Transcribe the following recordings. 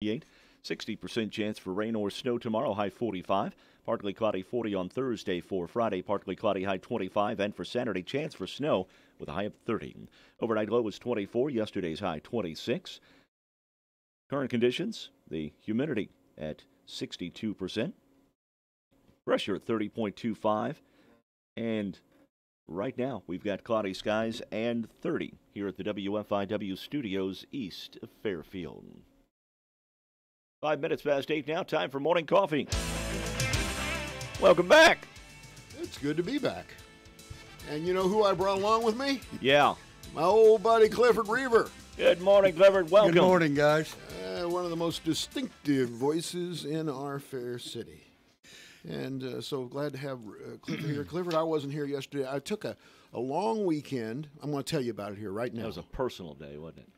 58. 60% chance for rain or snow tomorrow, high 45. Partly cloudy 40 on Thursday. For Friday, partly cloudy, high 25. And for Saturday, chance for snow with a high of 30. Overnight low was 24. Yesterday's high 26. Current conditions, the humidity at 62%. Pressure at 30.25. And right now, we've got cloudy skies and 30 here at the WFIW studios east of Fairfield. 5 minutes past 8 now, time for morning coffee. Welcome back. It's good to be back. And you know who I brought along with me? Yeah. My old buddy Clifford Reaver. Good morning, Clifford. Welcome. Good morning, guys. One of the most distinctive voices in our fair city. And so glad to have Clifford here. Clifford, I wasn't here yesterday. I took a long weekend. I'm going to tell you about it here right now. That was a personal day, wasn't it?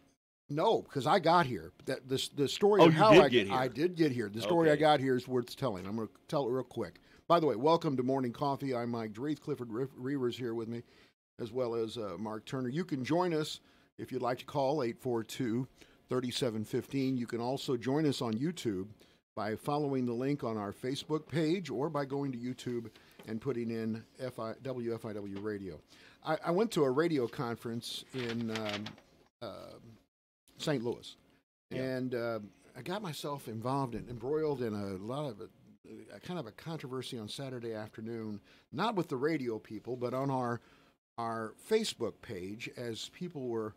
No, because I got here. The story Oh, of how you did get here. I did get here. The story Okay. I got here is worth telling. I'm going to tell it real quick. By the way, welcome to Morning Coffee. I'm Mike Dreeth. Clifford Reaver's here with me, as well as Mark Turner. You can join us if you'd like to call 842-3715. You can also join us on YouTube by following the link on our Facebook page or by going to YouTube and putting in WFIW Radio. I went to a radio conference in St. Louis, and I got myself embroiled in a lot of a kind of a controversy on Saturday afternoon, not with the radio people, but on our Facebook page, as people were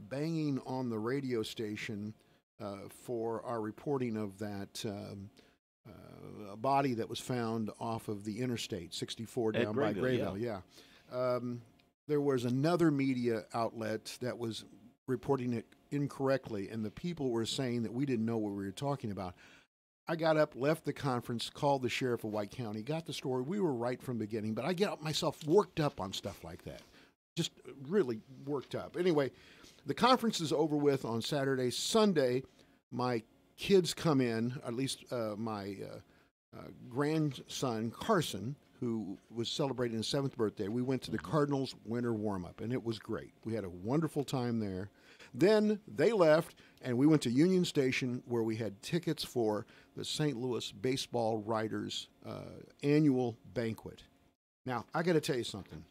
banging on the radio station for our reporting of that body that was found off of the Interstate 64 down by Grayville. Yeah. There was another media outlet that was reporting it incorrectly, and the people were saying that we didn't know what we were talking about. I got up, left the conference, called the sheriff of White County, got the story. We were right from the beginning, but I get myself worked up on stuff like that. Just really worked up. Anyway, the conference is over with on Saturday. Sunday, my kids come in, at least my grandson, Carson, who was celebrating his 7th birthday. We went to the Cardinals winter warm-up, and it was great. We had a wonderful time there. Then they left, and we went to Union Station, where we had tickets for the St. Louis Baseball Writers annual banquet. Now, I got to tell you something.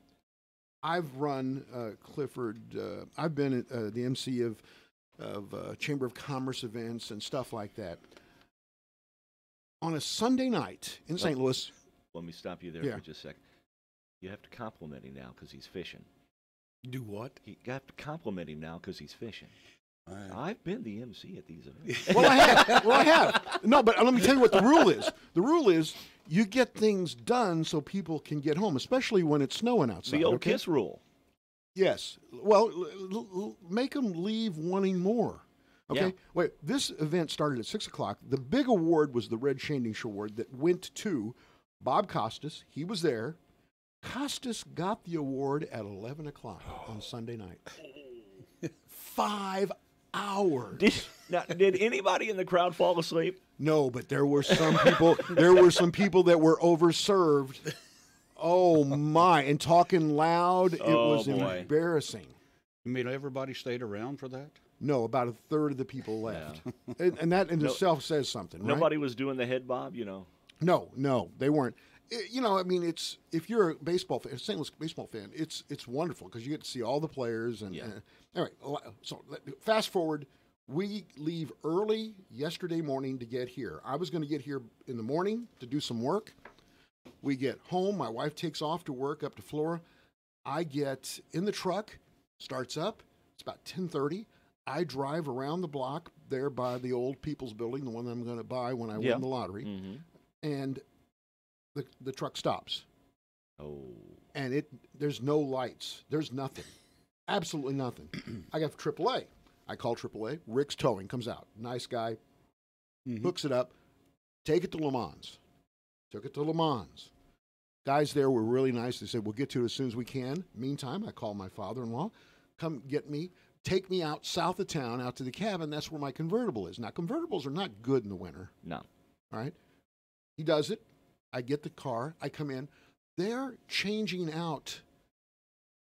I've run Clifford. I've been the MC of Chamber of Commerce events and stuff like that. On a Sunday night in St. Louis. Let me stop you there for just a second. You have to compliment him now because he's fishing. Do what? You have to compliment him now because he's fishing. I've been the MC at these events. Well, I have. No, but let me tell you what the rule is. The rule is you get things done so people can get home, especially when it's snowing outside. The old KISS rule. Yes. Well, make them leave wanting more. Okay. Yeah. Wait. This event started at 6 o'clock. The big award was the Red Shanding Award that went to Bob Costas. He was there. Costas got the award at 11 o'clock on Sunday night. 5 hours. Did anybody in the crowd fall asleep? No, but there were some people. There were some people that were overserved. Oh my! And talking loud, it was embarrassing. You mean everybody stayed around for that? No, about a third of the people left, and that in itself says something. Right? Nobody was doing the head bob, you know. No, they weren't. You know, I mean, it's if you're a baseball fan, a St. Louis baseball fan, it's wonderful because you get to see all the players. And anyway, so fast forward, we leave early yesterday morning to get here. I was going to get here in the morning to do some work. We get home. My wife takes off to work up to Flora. I get in the truck, starts up. It's about 10:30. I drive around the block there by the old People's Building, the one I'm going to buy when I win the lottery, and the truck stops. Oh. And there's no lights. There's nothing. Absolutely nothing. I got AAA. I call AAA. Rick's Towing comes out. Nice guy. Hooks it up. Take it to Le Mans. Took it to Le Mans. Guys there were really nice. They said, we'll get to it as soon as we can. Meantime, I called my father-in-law. Come get me. Take me out south of town, out to the cabin. That's where my convertible is. Now, convertibles are not good in the winter. No. All right? He does it. I get the car. I come in. They're changing out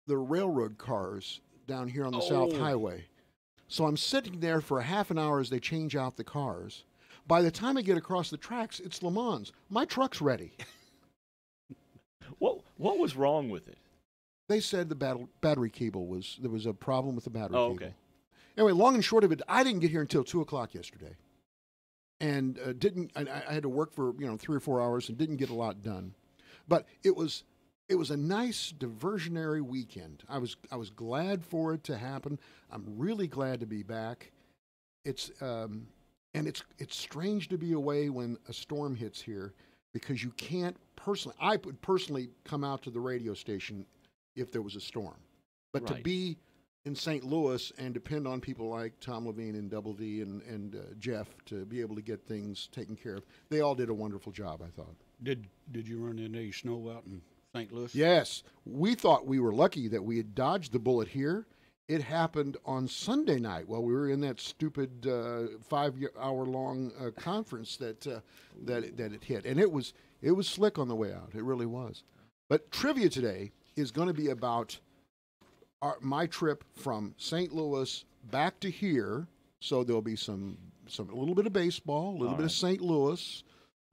the railroad cars down here on the South Highway. So I'm sitting there for a half an hour as they change out the cars. By the time I get across the tracks, it's Le Mans. My truck's ready. What was wrong with it? They said the battery cable there was a problem with the battery cable. Okay. Anyway, long and short of it, I didn't get here until 2:00 yesterday, and I had to work for 3 or 4 hours and didn't get a lot done. But it was a nice diversionary weekend. I was glad for it to happen. I'm really glad to be back. It's strange to be away when a storm hits here because you can't personally. I would personally come out to the radio station if there was a storm, but to be in St. Louis and depend on people like Tom Levine and Double D and Jeff to be able to get things taken care of. They all did a wonderful job, I thought. Did you run into any snow out in St. Louis? Yes. We thought we were lucky that we had dodged the bullet here. It happened on Sunday night while we were in that stupid 5-hour-long conference that it hit. And it was slick on the way out. It really was. But trivia today is going to be about my trip from St. Louis back to here. So there'll be a little bit of baseball, a little bit of St. Louis,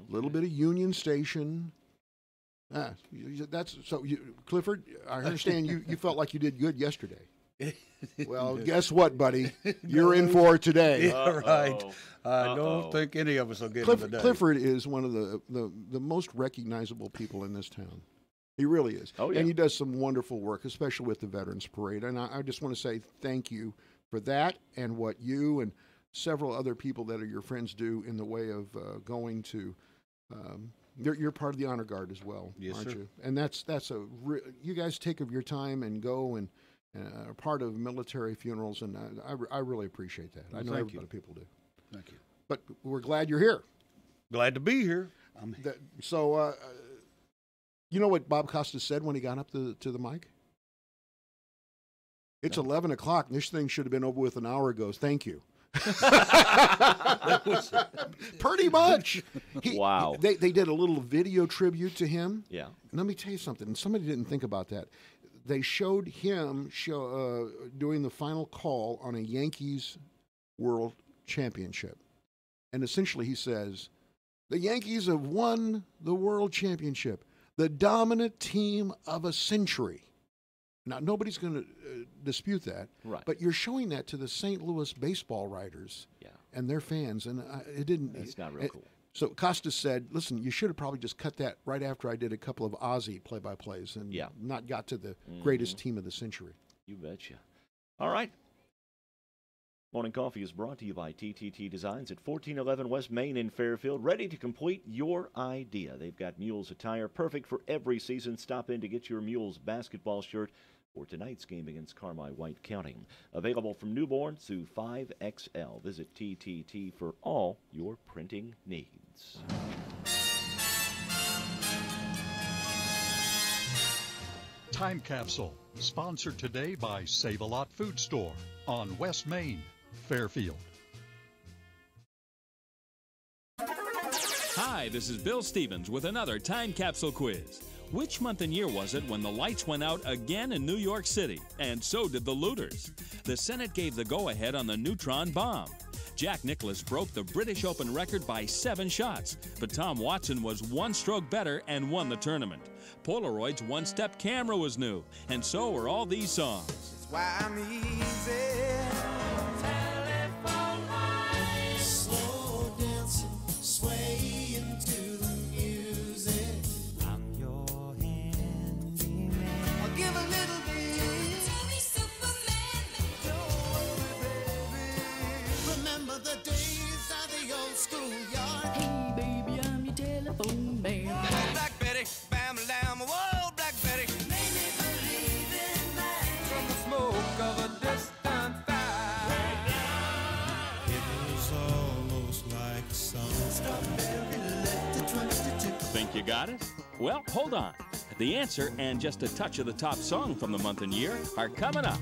a little bit of Union Station. Clifford, I understand you felt like you did good yesterday. Well, guess what, buddy? You're in for it today. Yeah, right. I don't think any of us will get it today. Clifford is one of the most recognizable people in this town. He really is. Oh, yeah. And he does some wonderful work, especially with the Veterans Parade. And I just want to say thank you for that and what you and several other people that are your friends do in the way of going to you're part of the honor guard as well, yes, aren't sir. you? And you guys take of your time and go and are part of military funerals, and I really appreciate that. Well, I know thank everybody you. people do. Thank you. But we're glad you're here. Glad to be here. You know what Bob Costas said when he got up to the mic? It's 11 o'clock, and this thing should have been over with an hour ago. Thank you. Pretty much. Wow. They did a little video tribute to him. Yeah. And let me tell you something. And somebody didn't think about that. They showed him doing the final call on a Yankees World Championship. And essentially he says, the Yankees have won the World Championship, the dominant team of a century. Now, nobody's going to dispute that. Right. But you're showing that to the St. Louis baseball writers and their fans. And it didn't. It's not real cool. So Costas said, listen, you should have probably just cut that right after I did a couple of Ozzy play-by-plays and not got to the greatest team of the century. You betcha. All right. Morning Coffee is brought to you by TTT Designs at 1411 West Main in Fairfield, ready to complete your idea. They've got Mules attire perfect for every season. Stop in to get your Mules basketball shirt for tonight's game against Carmi White County. Available from newborn to 5XL. Visit TTT for all your printing needs. Time Capsule, sponsored today by Save-A-Lot Food Store on West Main, Fairfield. Hi, this is Bill Stevens with another Time Capsule quiz. Which month and year was it when the lights went out again in New York City? And so did the looters. The Senate gave the go-ahead on the neutron bomb. Jack Nicklaus broke the British Open record by 7 shots, but Tom Watson was 1 stroke better and won the tournament. Polaroid's one-step camera was new, and so were all these songs. That's why I'm easy. Telephone line. Slow dancing, swaying to the music. I'm your handyman. I'll give a little bit. Tell me Superman. Don't worry, baby. Remember the days of the old schoolyard. Hey, baby, I'm your telephone man. Black Betty, bam, lamb, whoa, Black Betty. Made me believe in that. From the smoke of a distant fire. It was almost like a song. Think you got it? Well, hold on. The answer and just a touch of the top song from the month and year are coming up.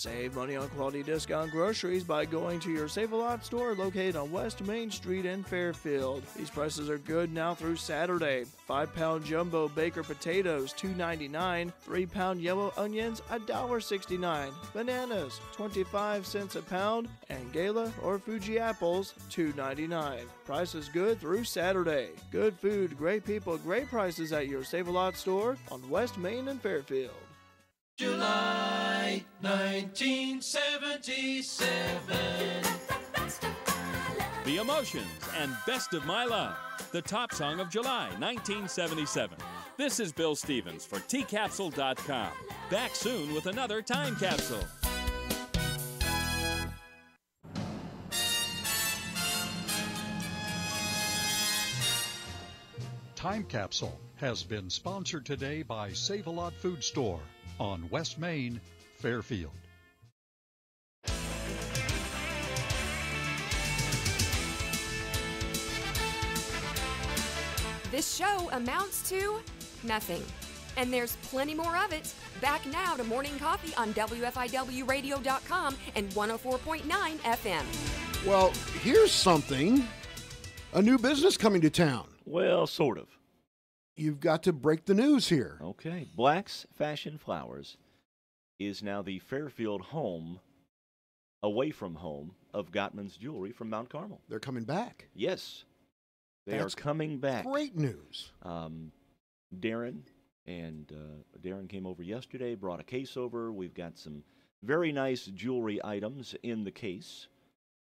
Save money on quality discount groceries by going to your Save-A-Lot store located on West Main Street in Fairfield. These prices are good now through Saturday. 5-pound jumbo Baker potatoes, $2.99. 3-pound yellow onions, $1.69. Bananas, 25 cents a pound. And Gala or Fuji apples, $2.99. Prices good through Saturday. Good food, great people, great prices at your Save-A-Lot store on West Main in Fairfield. July 1977. The Emotions and Best of My Love, the top song of July 1977. This is Bill Stevens for tcapsule.com. Back soon with another Time Capsule. Time Capsule has been sponsored today by Save-A-Lot Food Store on West Main, Fairfield. This show amounts to nothing. And there's plenty more of it. Back now to Morning Coffee on WFIWradio.com and 104.9 FM. Well, here's something. A new business coming to town. Well, sort of. You've got to break the news here. Okay. Black's Fashion Flowers is now the Fairfield home, away from home, of Gottman's Jewelry from Mount Carmel. They're coming back. Yes. Are That's coming back. Great news. Darren came over yesterday, brought a case over. We've got some very nice jewelry items in the case.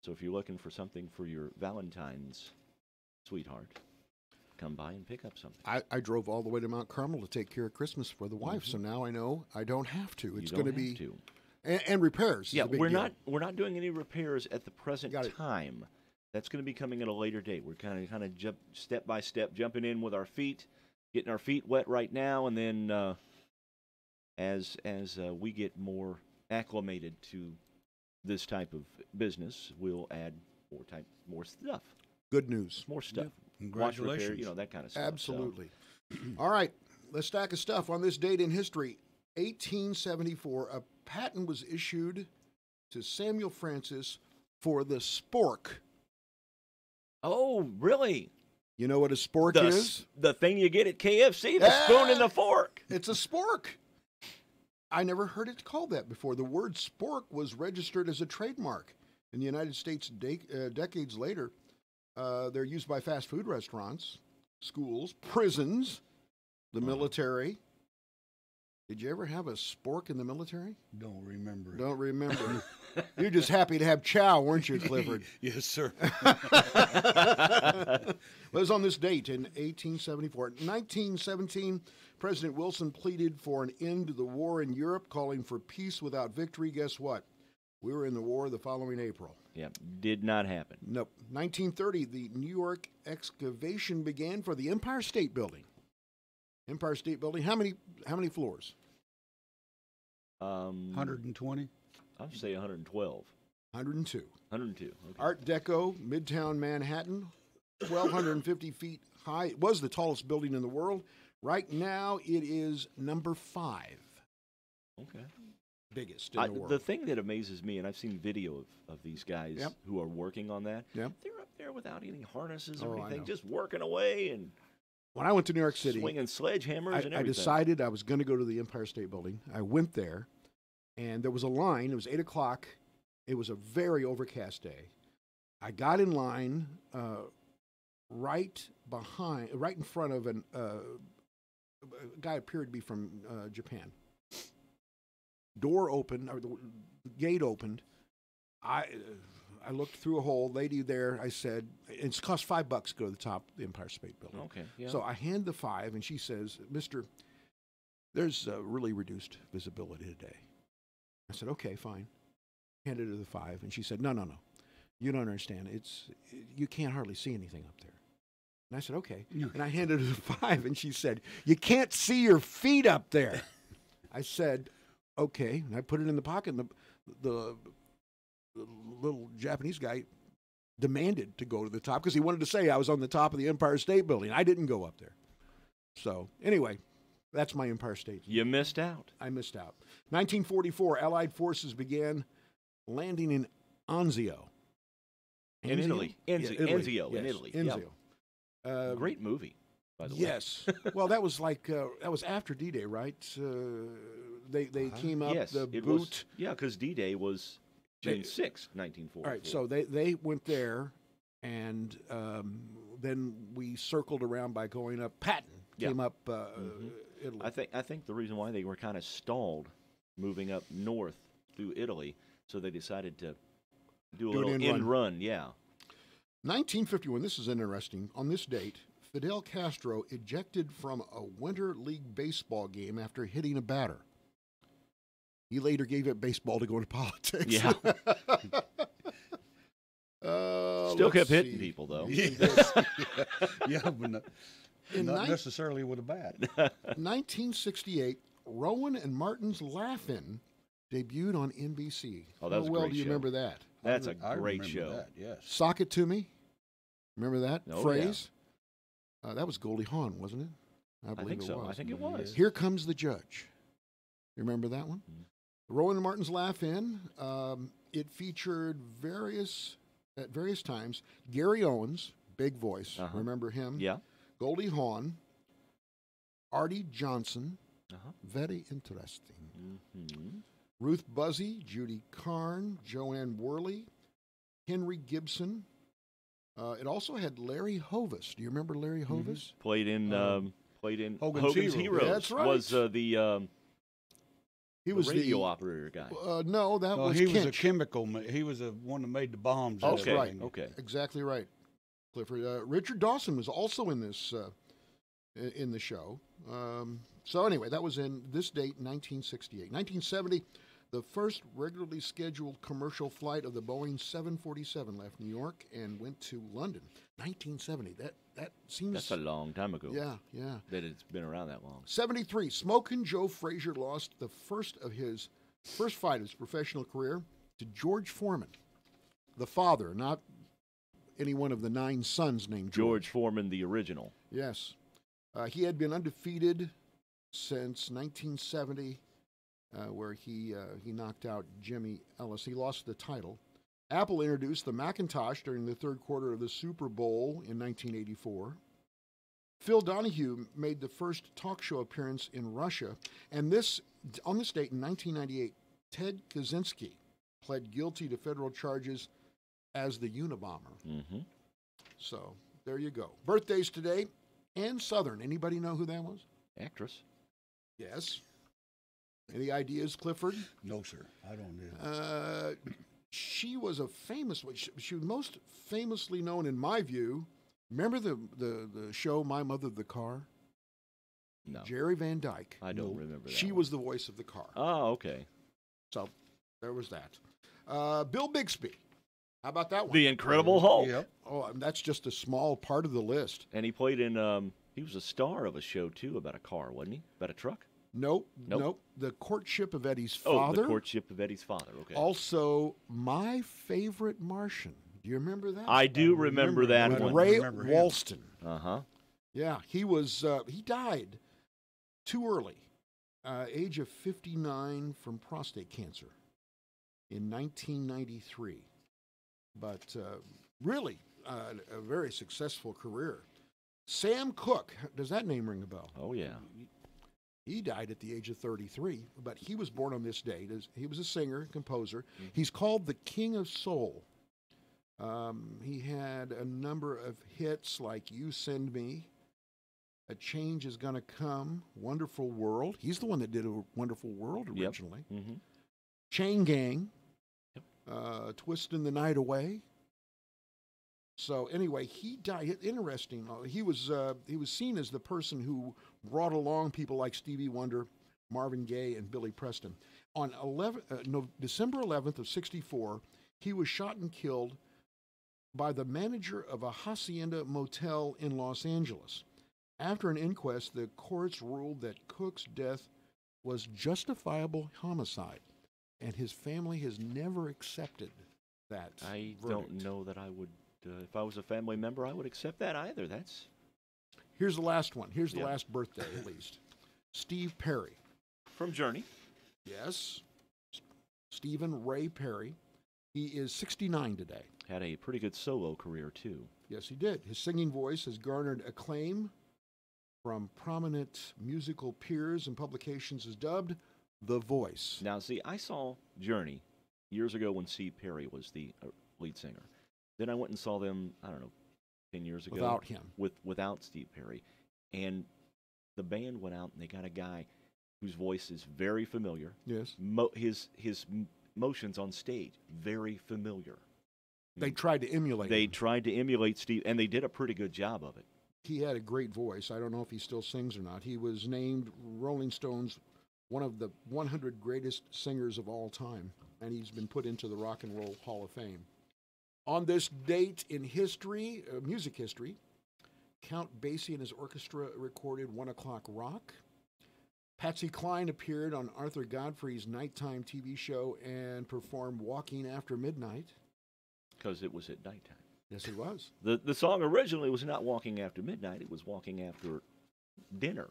So if you're looking for something for your Valentine's sweetheart, come by and pick up something. I drove all the way to Mount Carmel to take care of Christmas for the wife, so now I know I don't have to. It's going to be and repairs. Yeah, we're not doing any repairs at the present time. That's going to be coming at a later date. We're kind of jump step by step, jumping in with our feet, getting our feet wet right now, and then as we get more acclimated to this type of business, we'll add more stuff. Good news. More stuff. Yep. Congratulations. Watch repair, that kind of stuff. Absolutely. All right, let's stack of stuff. On this date in history, 1874, a patent was issued to Samuel Francis for the spork. Oh, really? You know what a spork is? The thing you get at KFC, the spoon and the fork. It's a spork. I never heard it called that before. The word spork was registered as a trademark in the United States decades later. They're used by fast food restaurants, schools, prisons, the military. Did you ever have a spork in the military? Don't remember. Don't remember. You're just happy to have chow, weren't you, Clifford? Yes, sir. It was on this date in 1874. In 1917, President Wilson pleaded for an end to the war in Europe, calling for peace without victory. Guess what? We were in the war the following April. Yeah, did not happen. Nope. 1930, the New York excavation began for the Empire State Building. Empire State Building. How many floors? 120. I'll say 112. 102. 102. Okay. Art Deco, Midtown Manhattan, 1,250 feet high. It was the tallest building in the world. Right now, it is number 5. Okay. Biggest in the world. The thing that amazes me, and I've seen video of these guys who are working on that, they're up there without any harnesses or anything, just working away and when I went to New York City, swinging sledgehammers and everything. I decided I was going to go to the Empire State Building. I went there, and there was a line. It was 8 o'clock. It was a very overcast day. I got in line right in front of a guy appeared to be from Japan. Door opened, or the gate opened. I looked through a hole, lady there. I said, it's cost $5 to go to the top of the Empire State Building. Okay. Yeah. So I hand the 5, and she says, "Mister, there's really reduced visibility today." I said, "Okay, fine." Handed her the 5, and she said, No. You don't understand. You can't hardly see anything up there." And I said, "Okay." And I handed her the 5, and she said, "You can't see your feet up there." I said, "Okay." And I put it in the pocket, and the little Japanese guy demanded to go to the top because he wanted to say I was on the top of the Empire State Building. I didn't go up there. So anyway, That's my Empire State. You missed out. I missed out. 1944, Allied forces began landing in Anzio. In Italy. Enzio in Italy. Enzio. Great movie, by the way. Yes. Well, that was like that was after D-Day, right? They came up the boot. Because D-Day was June 6, 1944. All right, so they went there, and then we circled around by going up Patton. Came up Italy. I think the reason why they were kind of stalled moving up north through Italy, so they decided to do a little end run. Yeah. 1951, this is interesting. On this date, Fidel Castro ejected from a Winter League baseball game after hitting a batter. He later gave up baseball to go into politics. Yeah. Still kept hitting people, though. Yeah, but not necessarily with a bat. 1968, Rowan and Martin's Laugh-In debuted on NBC. Oh, that was a great show. How well do you remember that? That's a great show. That, yes. Sock It To Me. Remember that phrase? Yeah. That was Goldie Hawn, wasn't it? I think so. Was. I think it was. Here Comes the Judge. You remember that one? Rowan and Martin's Laugh-In. It featured at various times Gary Owens, big voice. Remember him? Yeah. Goldie Hawn, Artie Johnson. Very interesting. Ruth Buzzy, Judy Carn, Joanne Worley, Henry Gibson. It also had Larry Hovis. Do you remember Larry Hovis? Played in Hogan's Heroes. That's right. Was he was radio operator guy. No, that was he Kinch. was a chemical. He was the one that made the bombs. That's right. Okay. Exactly right, Clifford. Richard Dawson was also in this in the show. So anyway, that was in this date, 1968. 1970, the first regularly scheduled commercial flight of the Boeing 747 left New York and went to London. 1970. That seems... That's a long time ago. Yeah. That it's been around that long. 73, Smokin' Joe Frazier lost the first fight of his professional career to George Foreman, the father, not any one of the 9 sons named George Foreman, the original. Yes. He had been undefeated since 1970, where he knocked out Jimmy Ellis. He lost the title. Apple introduced the Macintosh during the third quarter of the Super Bowl in 1984. Phil Donahue made the first talk show appearance in Russia. And on this date in 1998, Ted Kaczynski pled guilty to federal charges as the Unabomber. So there you go. Birthdays today. Ann Southern. Anybody know who that was? Actress. Yes. Any ideas, Clifford? No, sir. I don't know. She was a famous one. She was most famously known, in my view. Remember the show My Mother the Car? No. Jerry Van Dyke. I don't remember that. She was the voice of the car. Oh, okay. So there was that. Bill Bixby. How about that one? The Incredible Hulk. Yep. Oh, that's just a small part of the list. And he played in, he was a star of a show, too, about a car, wasn't he? About a truck? Nope. The Courtship of Eddie's Father. Oh, The Courtship of Eddie's Father, okay. Also, My Favorite Martian. Do you remember that? I do remember that one. Ray Walston. Uh-huh. Yeah, he died too early, age of 59 from prostate cancer in 1993. But really, a very successful career. Sam Cooke, does that name ring a bell? Oh, yeah. He died at the age of 33, but he was born on this date. He was a singer, composer. He's called the King of Soul. He had a number of hits like You Send Me, A Change Is Gonna Come, Wonderful World. He's the one that did A Wonderful World originally. Yep. Mm-hmm. Chain Gang, Twisting the Night Away. So anyway, he died. Interesting. He was seen as the person who brought along people like Stevie Wonder, Marvin Gaye, and Billy Preston. On December 11th of '64, he was shot and killed by the manager of a hacienda motel in Los Angeles. After an inquest, the courts ruled that Cook's death was justifiable homicide, and his family has never accepted that I verdict. don't know that I would. If I was a family member, I would accept that either. Here's the last one. Here's the last birthday, at least. Steve Perry. From Journey. Yes. Stephen Ray Perry. He is 69 today. Had a pretty good solo career, too. Yes, he did. His singing voice has garnered acclaim from prominent musical peers and publications, is dubbed The Voice. Now, see, I saw Journey years ago when Steve Perry was the lead singer. Then I went and saw them, I don't know, 10 years ago. Without him. Without Steve Perry. And the band went out and they got a guy whose voice is very familiar. Yes. His motions on stage, very familiar. They tried to emulate They him. tried to emulate Steve, and they did a pretty good job of it. He had a great voice. I don't know if he still sings or not. He was named Rolling Stone's one of the 100 greatest singers of all time, and he's been put into the Rock and Roll Hall of Fame. On this date in history, music history, Count Basie and his orchestra recorded 1 O'Clock Rock. Patsy Cline appeared on Arthur Godfrey's nighttime TV show and performed Walking After Midnight. Because it was at nighttime. Yes, it was. The song originally was not Walking After Midnight, it was Walking After Dinner.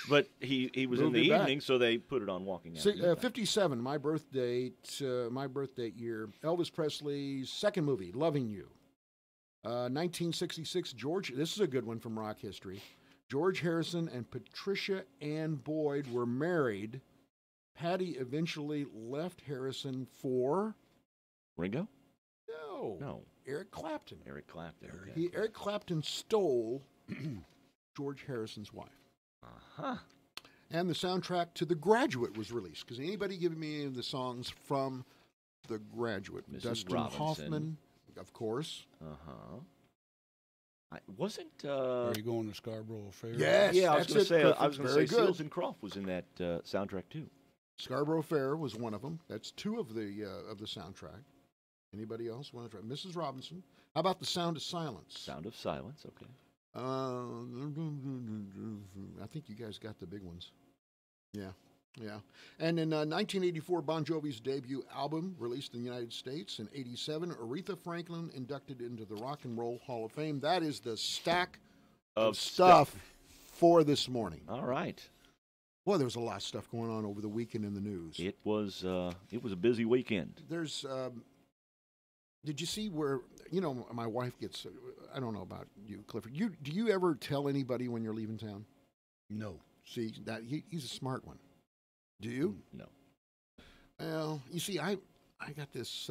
But he was in the evening, so they put it on Walking After Midnight. 57, my birth date year. Elvis Presley's second movie, Loving You. 1966, this is a good one from rock history. George Harrison and Patricia Ann Boyd were married. Patty eventually left Harrison for... Ringo? No. Eric Clapton. Eric Clapton. Okay. Eric Clapton stole George Harrison's wife. Uh-huh. And the soundtrack to The Graduate was released. Because anybody give me any of the songs from The Graduate? Mrs. Dustin Robinson. Hoffman, of course. Uh-huh. Wasn't... Are you going to Scarborough Fair? Yes. Yeah, I was going to say, Very good. Seals and Croft was in that soundtrack, too. Scarborough Fair was one of them. That's two of the soundtrack. Anybody else want to try? Mrs. Robinson. How about The Sound of Silence? Sound of Silence, okay. I think you guys got the big ones. Yeah. And in 1984, Bon Jovi's debut album released in the United States. In 87, Aretha Franklin inducted into the Rock and Roll Hall of Fame. That is the stack of stuff for this morning. All right. Well, there was a lot of stuff going on over the weekend in the news. It was a busy weekend. There's... did you see where, my wife gets, I don't know about you, Clifford. Do you ever tell anybody when you're leaving town? No. See, he's a smart one. Do you? No. Well, you see, I got this,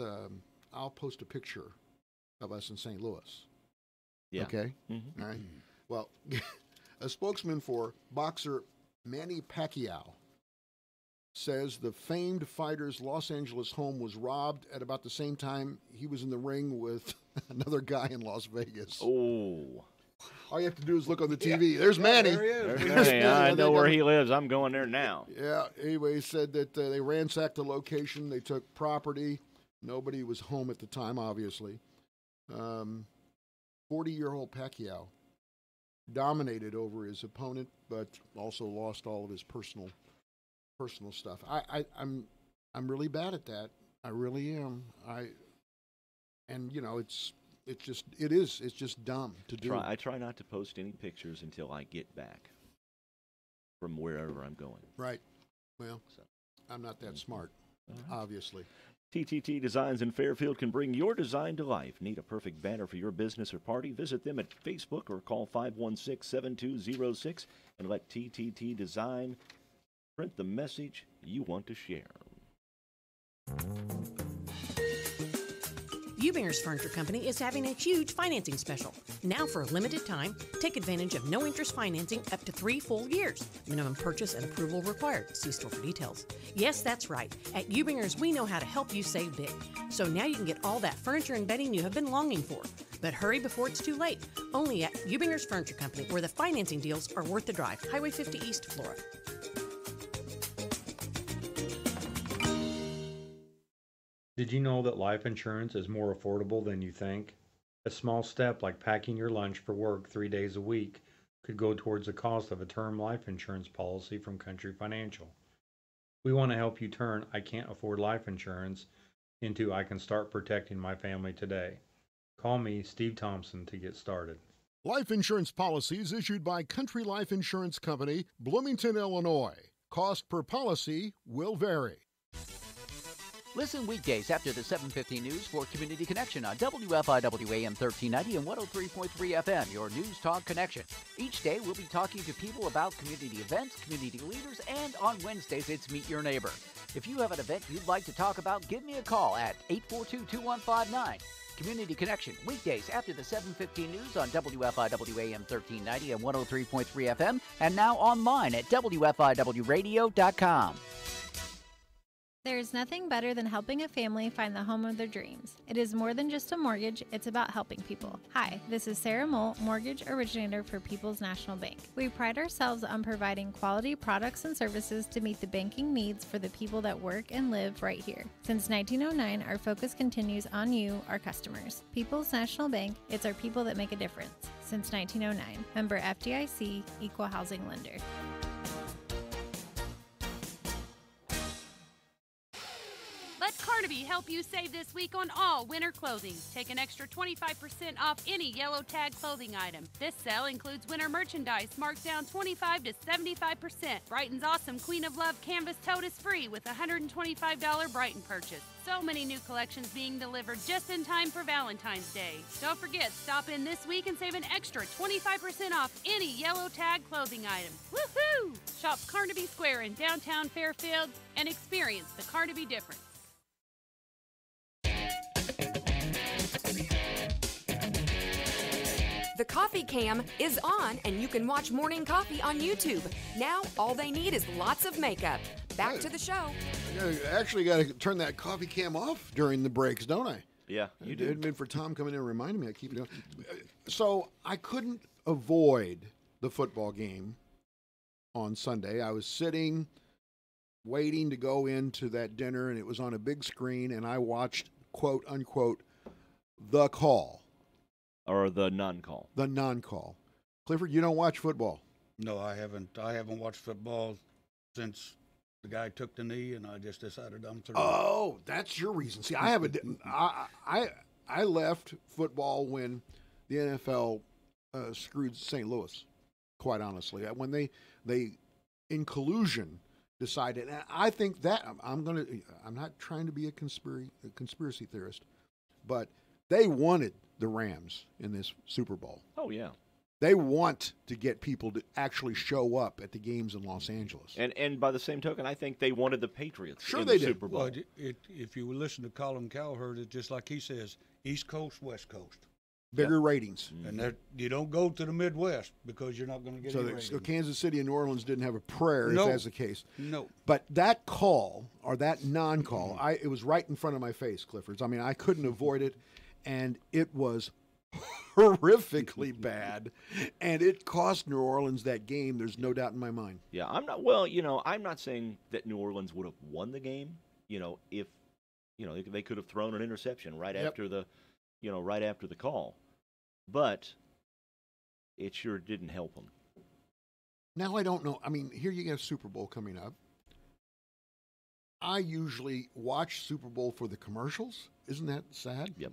I'll post a picture of us in St. Louis. Yeah. Okay? Mm-hmm. All right. Well, a spokesman for boxer Manny Pacquiao says the famed fighter's Los Angeles home was robbed at about the same time he was in the ring with another guy in Las Vegas. Oh. All you have to do is look on the TV. Yeah. There's Manny. There he is. There's Manny. I know where he lives. I'm going there now. Yeah. Anyway, he said that they ransacked the location. They took property. Nobody was home at the time, obviously. 40-year-old Pacquiao dominated over his opponent, but also lost all of his personal stuff. I'm really bad at that. I really am. It's just dumb to do. I try not to post any pictures until I get back from wherever I'm going. Right. Well, I'm not that smart, obviously. TTT Designs in Fairfield can bring your design to life. Need a perfect banner for your business or party? Visit them at Facebook or call 516-7206 and let TTT Design print the message you want to share. Ubinger's Furniture Company is having a huge financing special. Now for a limited time, take advantage of no-interest financing up to 3 full years. Minimum purchase and approval required. See store for details. Yes, that's right. At Ubinger's, we know how to help you save big. So now you can get all that furniture and bedding you have been longing for. But hurry before it's too late. Only at Ubinger's Furniture Company, where the financing deals are worth the drive. Highway 50 East, Florida. Did you know that life insurance is more affordable than you think? A small step like packing your lunch for work 3 days a week could go towards the cost of a term life insurance policy from Country Financial. We want to help you turn I can't afford life insurance into I can start protecting my family today. Call me, Steve Thompson, to get started. Life insurance policies issued by Country Life Insurance Company, Bloomington, Illinois. Cost per policy will vary. Listen weekdays after the 7:50 news for Community Connection on WFIW AM 1390 and 103.3 FM, your news talk connection. Each day we'll be talking to people about community events, community leaders, and on Wednesdays it's Meet Your Neighbor. If you have an event you'd like to talk about, give me a call at 842-2159. Community Connection, weekdays after the 7:15 news on WFIW AM 1390 and 103.3 FM, and now online at WFIWradio.com. There is nothing better than helping a family find the home of their dreams. It is more than just a mortgage, it's about helping people. Hi, this is Sarah Mole, mortgage originator for People's National Bank. We pride ourselves on providing quality products and services to meet the banking needs for the people that work and live right here. Since 1909, our focus continues on you, our customers. People's National Bank, it's our people that make a difference. Since 1909, member FDIC, equal housing lender. Let Carnaby help you save this week on all winter clothing. Take an extra 25% off any yellow tag clothing item. This sale includes winter merchandise marked down 25 to 75%. Brighton's awesome Queen of Love canvas tote is free with a $125 Brighton purchase. So many new collections being delivered just in time for Valentine's Day. Don't forget, stop in this week and save an extra 25% off any yellow tag clothing item. Woohoo! Shop Carnaby Square in downtown Fairfield and experience the Carnaby difference. The Coffee Cam is on, and you can watch Morning Coffee on YouTube. Now, all they need is lots of makeup. Back to the show. I actually got to turn that coffee cam off during the breaks, don't I? Yeah, you do. It had been for Tom coming in and reminding me. I keep it going. So I couldn't avoid the football game on Sunday. I was sitting, waiting to go into that dinner, and it was on a big screen, and I watched, quote, unquote, the call. Or the non-call. The non-call. Clifford, you don't watch football? No, I haven't. I haven't watched football since the guy took the knee, and I just decided I'm through. Oh, that's your reason. See, I haven't. I left football when the NFL screwed St. Louis. Quite honestly, when they in collusion decided, and I think that I'm not trying to be a conspiracy theorist, but they wanted the Rams in this Super Bowl. Oh, yeah. They want to get people to actually show up at the games in Los Angeles. And by the same token, I think they wanted the Patriots in they the did. Super Bowl. Well, if you listen to Colin Cowherd, it's just like he says, East Coast, West Coast. Bigger ratings. And you don't go to the Midwest because you're not going to get any ratings. So Kansas City and New Orleans didn't have a prayer if that's the case. No. But that call or that non-call, it was right in front of my face, Clifford's. I mean, I couldn't avoid it. And it was horrifically bad, and it cost New Orleans that game. There's no doubt in my mind. Yeah, I'm not saying that New Orleans would have won the game. If they could have thrown an interception right after the call, but it sure didn't help them. Now I don't know. I mean, here you get Super Bowl coming up. I usually watch Super Bowl for the commercials. Isn't that sad? Yep.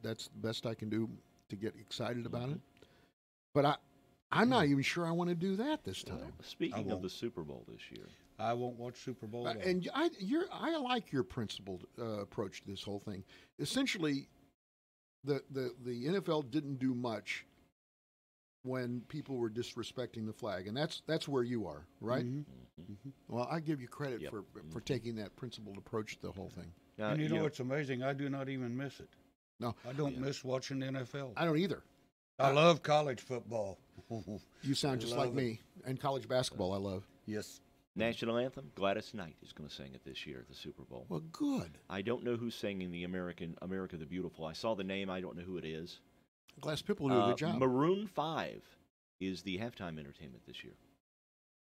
That's the best I can do to get excited about it. But I'm not even sure I want to do that this time. Well, speaking of the Super Bowl this year, I won't watch Super Bowl at all. And I like your principled approach to this whole thing. Essentially, the NFL didn't do much when people were disrespecting the flag, and that's where you are, right? Mm-hmm. Mm-hmm. Well, I give you credit for taking that principled approach to the whole thing. And you know it's amazing. I do not even miss it. No, I don't miss watching the NFL. I don't either. I love college football. You sound just like me. And college basketball, I love. Yes. National anthem, Gladys Knight is going to sing it this year at the Super Bowl. Well, good. I don't know who's singing the America the Beautiful. I saw the name. I don't know who it is. Glass people do a good job. Maroon 5 is the halftime entertainment this year.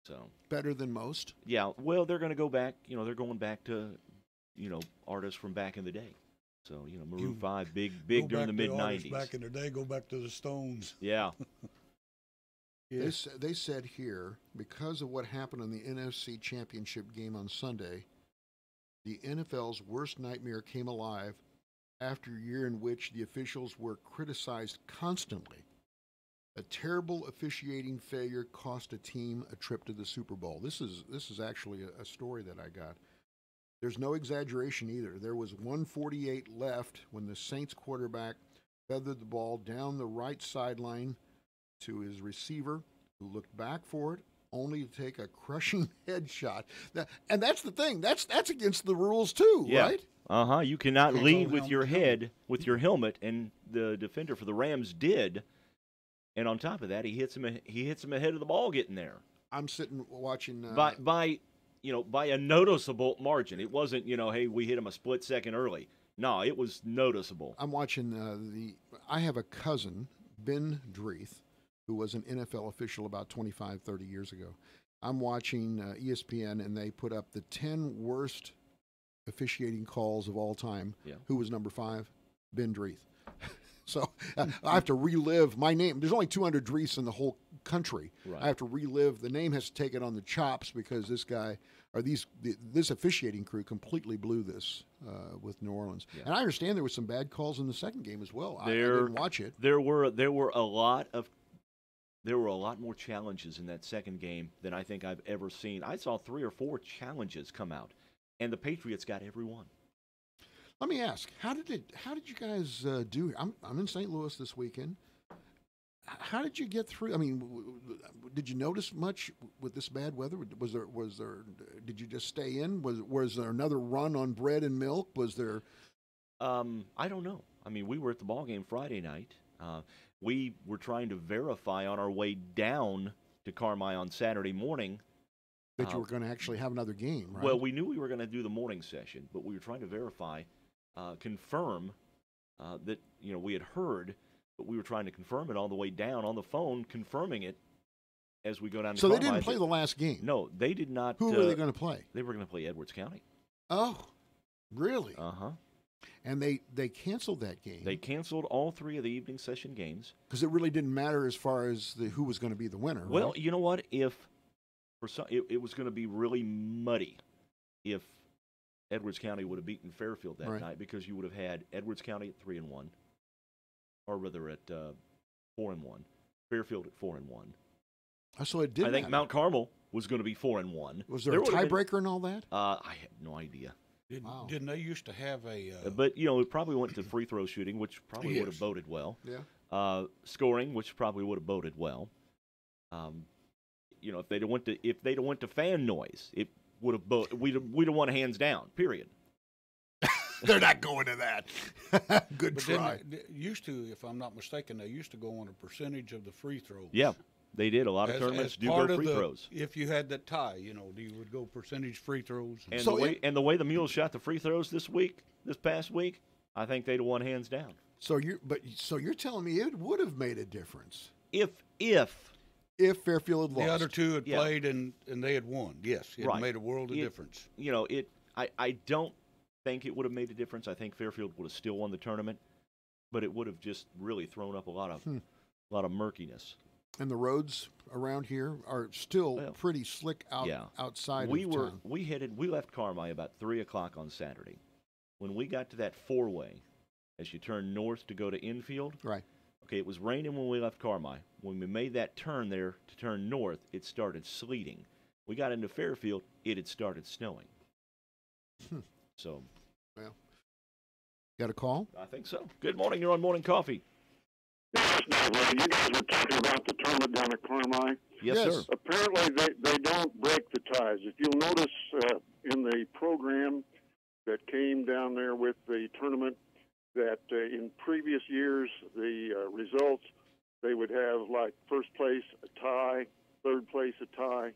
So better than most. Yeah. Well, they're going to go back. They're going back to, artists from back in the day. So, Maroon 5, big during the mid-'90s. Back in the day, go back to the Stones. Yeah. Yes. They said here, because of what happened in the NFC Championship game on Sunday, the NFL's worst nightmare came alive after a year in which the officials were criticized constantly A terrible officiating failure cost a team a trip to the Super Bowl. This is actually a story that I got. There's no exaggeration either. There was 1:48 left when the Saints quarterback feathered the ball down the right sideline to his receiver, who looked back for it, only to take a crushing headshot. And that's the thing. That's against the rules too, right? You cannot lead with your head, with your helmet, and the defender for the Rams did. And on top of that, he hits him ahead of the ball getting there. I'm sitting watching by a noticeable margin. It wasn't, hey, we hit him a split second early. No, it was noticeable. I'm watching I have a cousin, Ben Dreeth, who was an NFL official about 25, 30 years ago. I'm watching ESPN, and they put up the 10 worst officiating calls of all time. Yeah. Who was number 5? Ben Dreeth. So I have to relive my name. There's only 200 Dreeths in the whole country. Right. I have to relive. The name has to take it on the chops because this guy or this officiating crew completely blew this with New Orleans. Yeah. And I understand there was some bad calls in the second game as well. I didn't watch it. There were a lot more challenges in that second game than I think I've ever seen. I saw 3 or 4 challenges come out, and the Patriots got every one. Let me ask, how did you guys do? I'm in St. Louis this weekend. How did you get through? I mean, did you notice much with this bad weather? Was there? Did you just stay in? Was there another run on bread and milk? Was there? I don't know. I mean, we were at the ball game Friday night. We were trying to verify on our way down to Carmi on Saturday morning that you were going to actually have another game, right? Well, we knew we were going to do the morning session, but we were trying to verify, confirm that we had heard, but we were trying to confirm it all the way down on the phone, confirming it as we go down to So Carmi. they didn't play the last game? No, they did not. Who were they going to play? They were going to play Edwards County. Oh, really? Uh-huh. And they canceled that game. They canceled all 3 of the evening session games. Because it really didn't matter as far as who was going to be the winner. Well, right? you know what? It was going to be really muddy if Edwards County would have beaten Fairfield that night, because you would have had Edwards County at 3-1, or rather at 4-1, Fairfield at 4-1. So it did. I think Mount Carmel was going to be 4-1. Was there a tiebreaker and all that? I have no idea. Didn't they used to have a? But it probably went to free throw shooting, which probably would have boded well. Yeah. Scoring, which probably would have boded well. If they'd have went to fan noise, it would have we'd have won hands down. Period. They're not going to that. Good but try. Used to, if I'm not mistaken, they used to go on a percentage of the free throws. Yeah, they did. A lot of tournaments do go free throws. If you had that tie, you would go percentage free throws. And the way the Mules shot the free throws this past week, I think they'd have won hands down. So you're telling me it would have made a difference if Fairfield had lost. The other two had played and they had won. Yes, it made a world of difference. I don't think it would have made a difference. I think Fairfield would have still won the tournament, but it would have just really thrown up a lot of murkiness. And the roads around here are still pretty slick outside. We left Carmi about 3:00 on Saturday. When we got to that 4-way, as you turn north to go to infield, right? Okay, it was raining when we left Carmi. When we made that turn there to turn north, it started sleeting. We got into Fairfield, it had started snowing. So, well, got a call? I think so. Good morning. You're on Morning Coffee. You guys were talking about the tournament down at Carmi. Yes, sir. Apparently, they don't break the ties. If you'll notice in the program that came down there with the tournament, that in previous years, the results, they would have like first place a tie, third place a tie.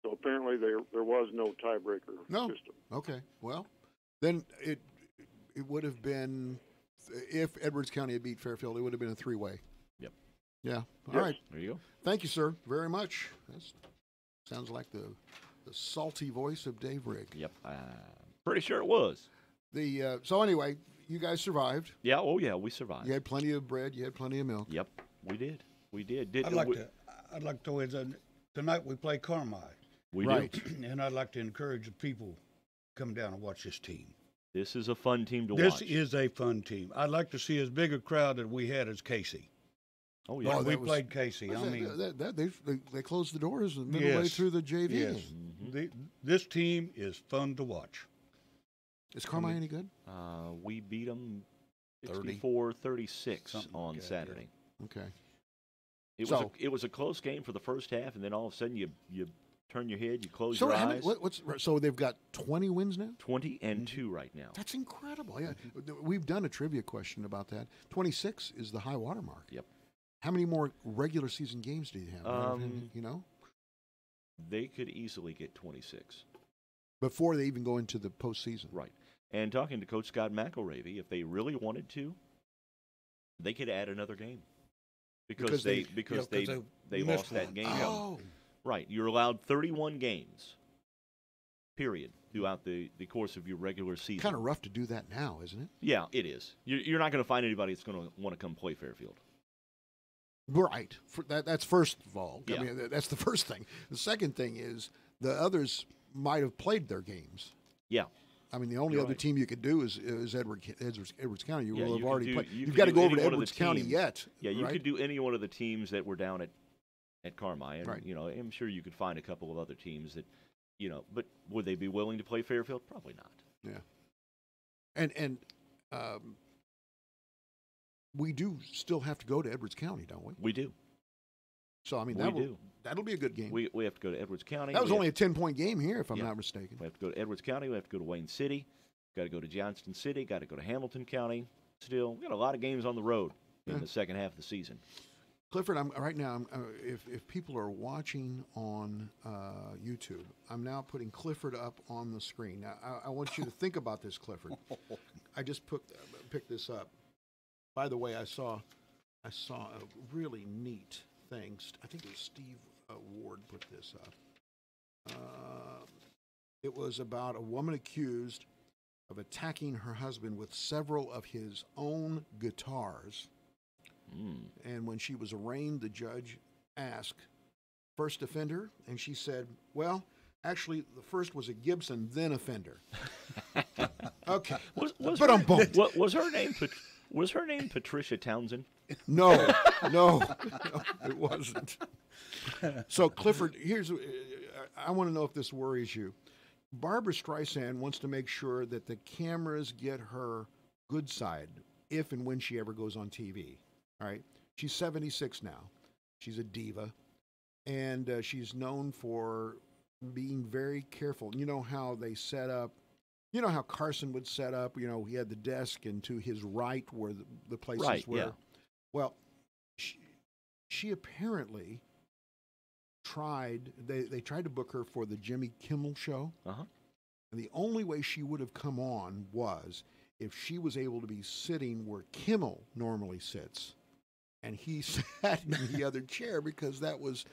So apparently there was no tiebreaker system. Okay. Well, then it would have been, if Edwards County had beat Fairfield, it would have been a 3-way. Yep. Yeah. All right. There you go. Thank you, sir, very much. That sounds like the salty voice of Dave Rigg. Yep. Pretty sure it was. So anyway, you guys survived. Yeah. Oh, yeah. We survived. You had plenty of bread. You had plenty of milk. Yep. We did. I'd like to. Tonight we play Carmi. We do. And I'd like to encourage the people to come down and watch this team. This is a fun team to watch. This is a fun team. I'd like to see as big a crowd that we had as Casey. Oh, yeah. We played Casey. I mean, they closed the doors midway through the JV game. This team is fun to watch. Is Carmi any good? We beat them 64-36 on like Saturday. Okay. It was a close game for the first half, and then all of a sudden you turn your head, you close your eyes. So they've got 20 wins now? 20-2 right now. That's incredible. Yeah, we've done a trivia question about that. 26 is the high water mark. Yep. How many more regular season games do you have? You know? They could easily get 26. Before they even go into the postseason. Right. And talking to Coach Scott McElravy, if they really wanted to, they could add another game. Because they lost that game. Oh. Right. You're allowed 31 games, period, throughout the course of your regular season. Kind of rough to do that now, isn't it? Yeah, it is. You're not going to find anybody that's going to want to come play Fairfield. Right. That's first of all. Yeah. I mean, that's the first thing. The second thing is the others might have played their games. Yeah. I mean, the only other team you could do is Edwards County. You will have already played. You've got to go over to Edwards County yet. Yeah, you right? could do any one of the teams that were down at Carmi. And, right. You know, I'm sure you could find a couple of other teams that, you know, but would they be willing to play Fairfield? Probably not. Yeah. And we do still have to go to Edwards County, don't we? We do. So, I mean, that'll be a good game. We have to go to Edwards County. That was only a 10-point game here, if I'm not mistaken. We have to go to Edwards County. We have to go to Wayne City. Got to go to Johnston City. Got to go to Hamilton County. Still, we got a lot of games on the road in the second half of the season. Clifford, if people are watching on YouTube, I'm now putting Clifford up on the screen. Now, I want you to think about this, Clifford. I just picked this up. By the way, I saw a really neat thing. I think it was Steve Ward put this up. It was about a woman accused of attacking her husband with several of his own guitars. And when she was arraigned, the judge asked, first offender? And she said, well, actually, the first was a Gibson, then offender. Okay. Was her name Patricia Townsend? No, it wasn't. So, Clifford, I want to know if this worries you. Barbara Streisand wants to make sure that the cameras get her good side if and when she ever goes on TV. All right. She's 76 now. She's a diva. And she's known for being very careful. You know how they set up, you know how Carson would set up, you know, he had the desk and to his right were the places where. Yeah. Well, she apparently tried, they tried to book her for the Jimmy Kimmel show. Uh-huh. And the only way she would have come on was if she was able to be sitting where Kimmel normally sits. And he sat in the other chair because that was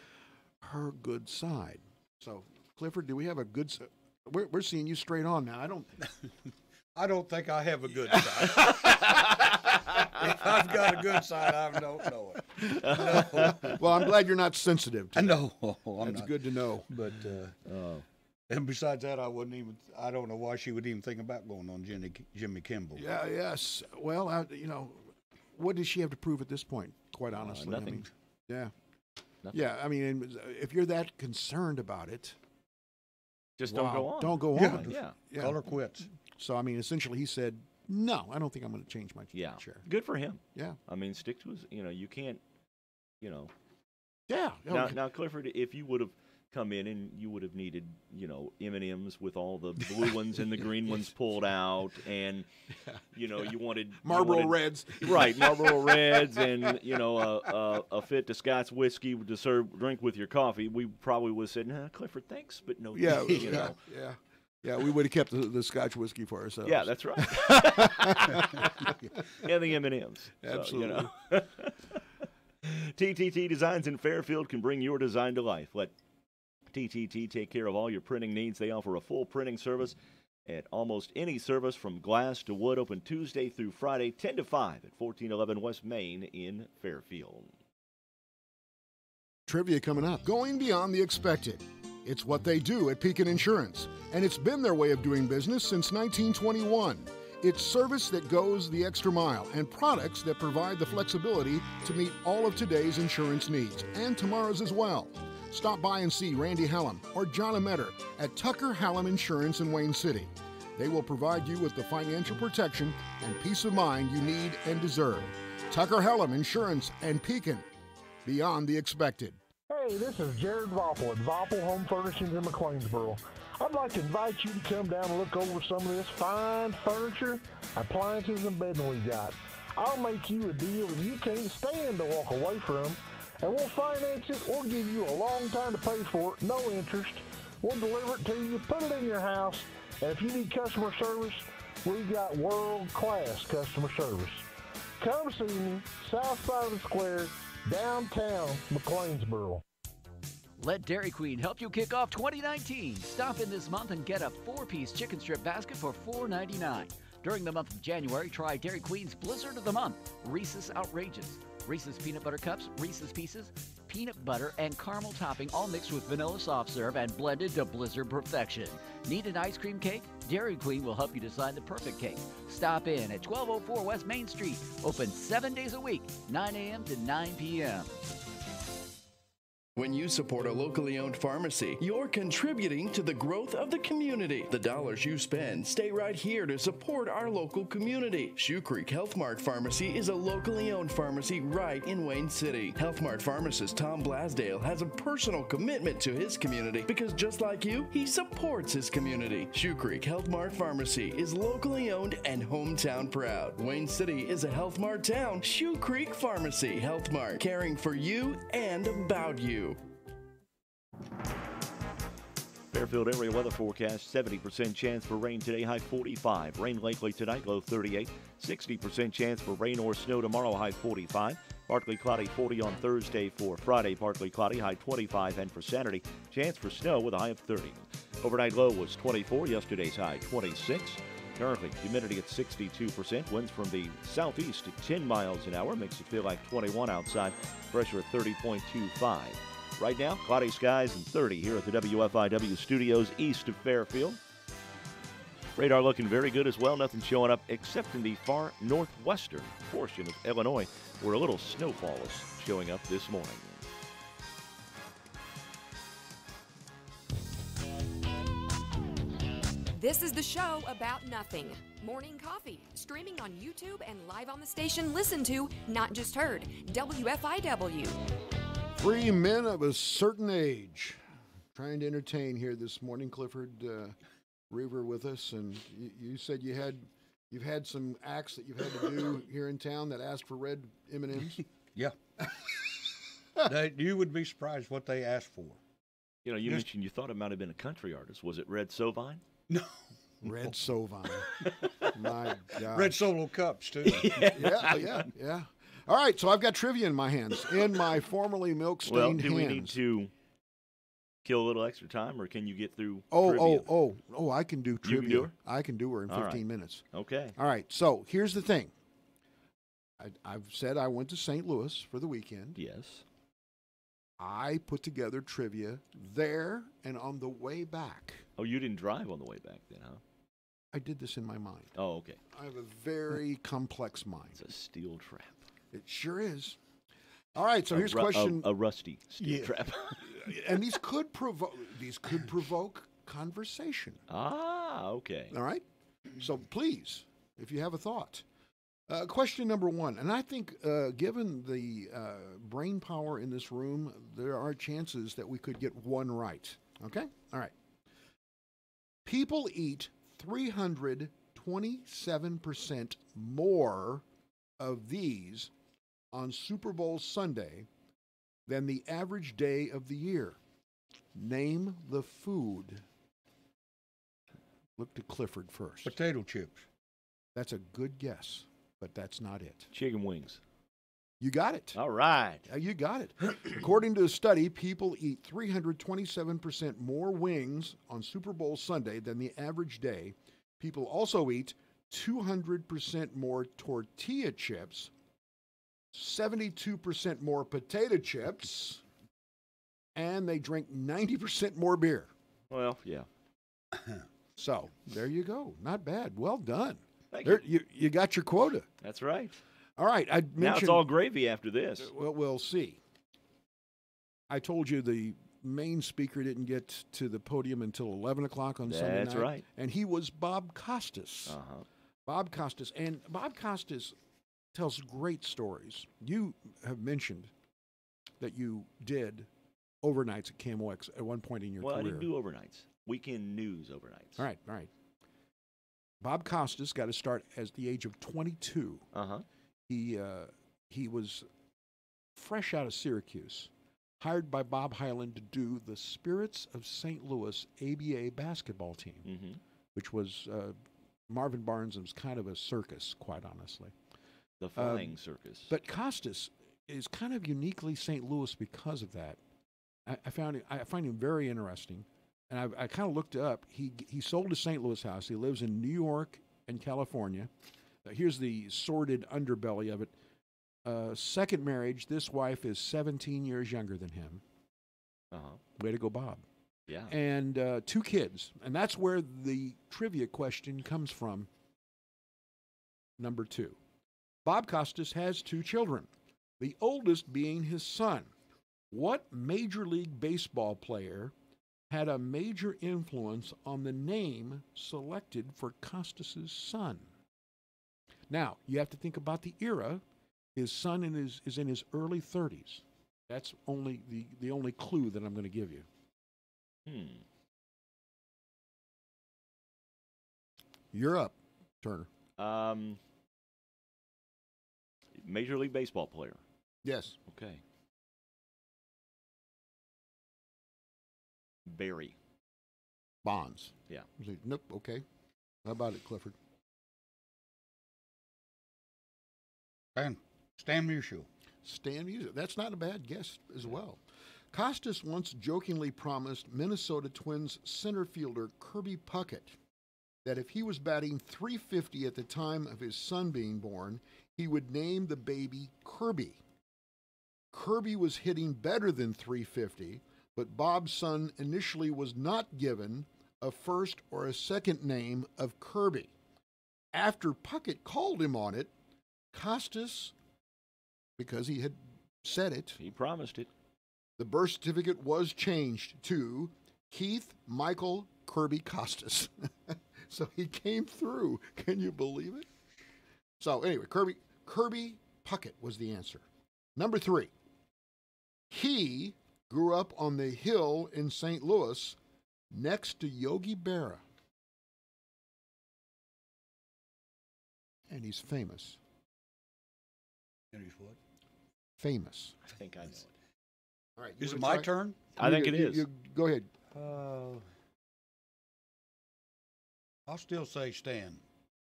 her good side. So, Clifford, do we have a good side? We're seeing you straight on now. I don't think I have a good side. If I've got a good side, I don't know it. No. Well, I'm glad you're not sensitive to that. No, I'm That's not. good to know. But and besides that, I don't know why she would even think about going on Jimmy Kimmel. Yeah, yes. Well, you know, what does she have to prove at this point, quite honestly? Nothing. I mean, yeah. Nothing. Yeah, I mean, if you're that concerned about it, just don't go on. Don't go Yeah. on. Yeah. Call her quits. So, I mean, essentially he said, no, I don't think I'm going to change my chair. Good for him. Yeah. I mean, stick to his, you know, you can't, you know. Yeah. Now, Clifford, if you would have come in and you would have needed, you know, M&Ms with all the blue ones and the green ones pulled out, and you know, you wanted Marlboro Reds, right? Marlboro Reds, and you know, a fit to Scott's whiskey to drink with your coffee. We probably would have said, "Nah, Clifford, thanks, but no." Yeah, you know. Yeah, we would have kept the Scotch whiskey for ourselves. Yeah, that's right. And the M&Ms. Absolutely. So, you know. TTT Designs in Fairfield can bring your design to life. Let TTT take care of all your printing needs. They offer a full printing service at almost any service from glass to wood. Open Tuesday through Friday, 10 to 5 at 1411 West Main in Fairfield. Trivia coming up. Going beyond the expected. It's what they do at Pekin Insurance, and it's been their way of doing business since 1921. It's service that goes the extra mile and products that provide the flexibility to meet all of today's insurance needs and tomorrow's as well. Stop by and see Randy Hallam or John Ametter at Tucker Hallam Insurance in Wayne City. They will provide you with the financial protection and peace of mind you need and deserve. Tucker Hallam Insurance and Pekin, beyond the expected. Hey, this is Jared Voppel at Voppel Home Furnishings in McLeansboro. I'd like to invite you to come down and look over some of this fine furniture, appliances, and bedding we got. I'll make you a deal that you can't stand to walk away from, and we'll finance it or give you a long time to pay for it, no interest. We'll deliver it to you, put it in your house, and if you need customer service, we've got world-class customer service. Come see me, south side of the square, downtown McLeansboro. Let Dairy Queen help you kick off 2019. Stop in this month and get a 4-piece chicken strip basket for $4.99. During the month of January, try Dairy Queen's Blizzard of the Month, Reese's Outrageous. Reese's Peanut Butter Cups, Reese's Pieces, peanut butter, and caramel topping, all mixed with vanilla soft serve and blended to Blizzard perfection. Need an ice cream cake? Dairy Queen will help you decide the perfect cake. Stop in at 1204 West Main Street. Open 7 days a week, 9 a.m. to 9 p.m. When you support a locally owned pharmacy, you're contributing to the growth of the community. The dollars you spend stay right here to support our local community. Shoe Creek Health Mart Pharmacy is a locally owned pharmacy right in Wayne City. Health Mart pharmacist Tom Blasdale has a personal commitment to his community because just like you, he supports his community. Shoe Creek Health Mart Pharmacy is locally owned and hometown proud. Wayne City is a Health Mart town. Shoe Creek Pharmacy Health Mart, caring for you and about you. Fairfield area weather forecast, 70% chance for rain today, high 45. Rain likely tonight, low 38. 60% chance for rain or snow tomorrow, high 45. Partly cloudy, 40 on Thursday for Friday. Partly cloudy, high 25. And for Saturday, chance for snow with a high of 30. Overnight low was 24, yesterday's high 26. Currently, humidity at 62%. Winds from the southeast at 10 miles an hour. Makes it feel like 21 outside. Pressure at 30.25. Right now, cloudy skies and 30 here at the WFIW studios east of Fairfield. Radar looking very good as well. Nothing showing up except in the far northwestern portion of Illinois, where a little snowfall is showing up this morning. This is the show about nothing. Morning Coffee, streaming on YouTube and live on the station. Listen to, not just heard, WFIW. 3 men of a certain age. Trying to entertain here this morning. Clifford Reaver with us, and you said you've had some acts that you've had to do here in town that asked for red M&Ms. Yeah. You would be surprised what they asked for. You know, you mentioned you thought it might have been a country artist. Was it Red Sovine? No. Red Sovine. My God. Red Solo cups, too. Yeah. All right, so I've got trivia in my hands, in my formerly milk-stained hands. Well, do we need to kill a little extra time, or can you get through trivia? I can do trivia. You can do her? I can do her in 15 minutes. Okay. All right, so here's the thing. I've said I went to St. Louis for the weekend. Yes. I put together trivia there and on the way back. Oh, you didn't drive on the way back then, huh? I did this in my mind. Oh, okay. I have a very complex mind. It's a steel trap. It sure is. All right, so here's a question. A rusty steel trap. And these could provoke conversation. Ah, okay. All right. So please, if you have a thought. Question number 1, and I think given the brain power in this room, there are chances that we could get one right. Okay? All right. People eat 327% more of these on Super Bowl Sunday than the average day of the year. Name the food. Look to Clifford first. Potato chips. That's a good guess, but that's not it. Chicken wings. You got it. All right. You got it. According to a study, people eat 327% more wings on Super Bowl Sunday than the average day. People also eat 200% more tortilla chips, 72% more potato chips, and they drink 90% more beer. Well, yeah. So, there you go. Not bad. Well done. Thank There, you. you got your quota. That's right. All right. I mentioned, Now it's all gravy after this. Well, we'll see. I told you the main speaker didn't get to the podium until 11 o'clock on Sunday night. That's right. And he was Bob Costas. Uh-huh. Bob Costas. And Bob Costas tells great stories. You have mentioned that you did overnights at KMOX at one point in your Well, career. I didn't do overnights. Weekend news overnights. All right. Bob Costas got to start at the age of 22. Uh-huh. He was fresh out of Syracuse, hired by Bob Hyland to do the Spirits of St. Louis ABA basketball team, which was Marvin Barnes. It was kind of a circus, quite honestly. The flying circus. But Costas is kind of uniquely St. Louis because of that. I find him very interesting. And I kind of looked up. He sold his St. Louis house. He lives in New York and California. Here's the sordid underbelly of it. Second marriage. This wife is 17 years younger than him. Way to go, Bob. Yeah. And 2 kids. And that's where the trivia question comes from. Number 2. Bob Costas has 2 children, the oldest being his son. What Major League Baseball player had a major influence on the name selected for Costas's son? Now, you have to think about the era. His son is in his early 30s. That's only the only clue that I'm going to give you. You're up, Turner. Major League Baseball player. Yes. Okay. Barry Bonds. Yeah. Nope. Okay. How about it, Clifford? Stan Musial. Stan Musial. That's not a bad guess as well. Costas once jokingly promised Minnesota Twins center fielder Kirby Puckett that if he was batting .350 at the time of his son being born, he would name the baby Kirby. Kirby was hitting better than .350, but Bob's son initially was not given a first or a second name of Kirby. After Puckett called him on it, Costas, because he had said it, he promised it, the birth certificate was changed to Keith Michael Kirby Costas. So he came through. Can you believe it? So anyway, Kirby Puckett was the answer. Number 3. He grew up on the hill in St. Louis next to Yogi Berra. And he's famous. And he's what? Famous. I think I know it. All right. Is it my turn? I think it is. Go ahead. I'll still say Stan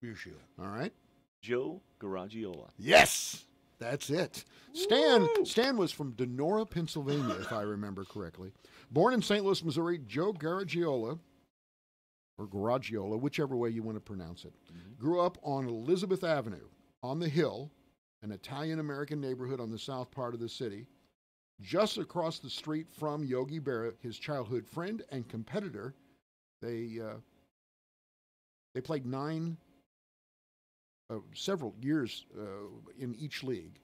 Musial. All right. Joe Garagiola. Yes, that's it. Stan was from Donora, Pennsylvania, if I remember correctly. Born in St. Louis, Missouri, Joe Garagiola, or Garagiola, whichever way you want to pronounce it, grew up on Elizabeth Avenue on the Hill, an Italian-American neighborhood on the south part of the city, just across the street from Yogi Berra, his childhood friend and competitor. They played several years in each league.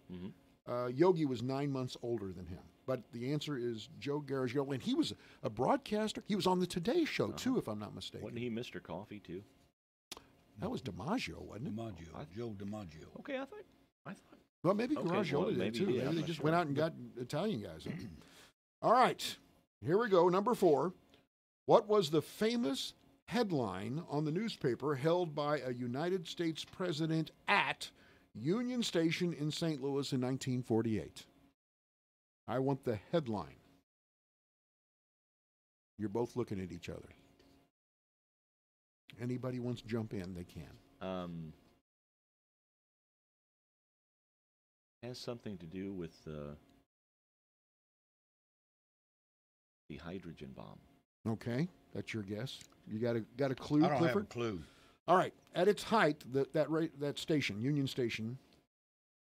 Yogi was 9 months older than him. But the answer is Joe Garagiola, and he was a broadcaster. He was on the Today Show, too, if I'm not mistaken. Wasn't he Mr. Coffee, too? That was DiMaggio, wasn't it? Joe DiMaggio. Okay, I thought. Well, maybe Okay, Garagiola well, did, maybe too. he did. Maybe I'm they not just sure. went out and got Italian guys. All right, here we go. Number 4. What was the famous headline on the newspaper held by a United States president at Union Station in St. Louis in 1948? I want the headline. You're both looking at each other. Anybody wants to jump in, they can. Has something to do with the hydrogen bomb. Okay, that's your guess. You got a clue, I don't Clifford? have a clue. All right. At its height, that station, Union Station,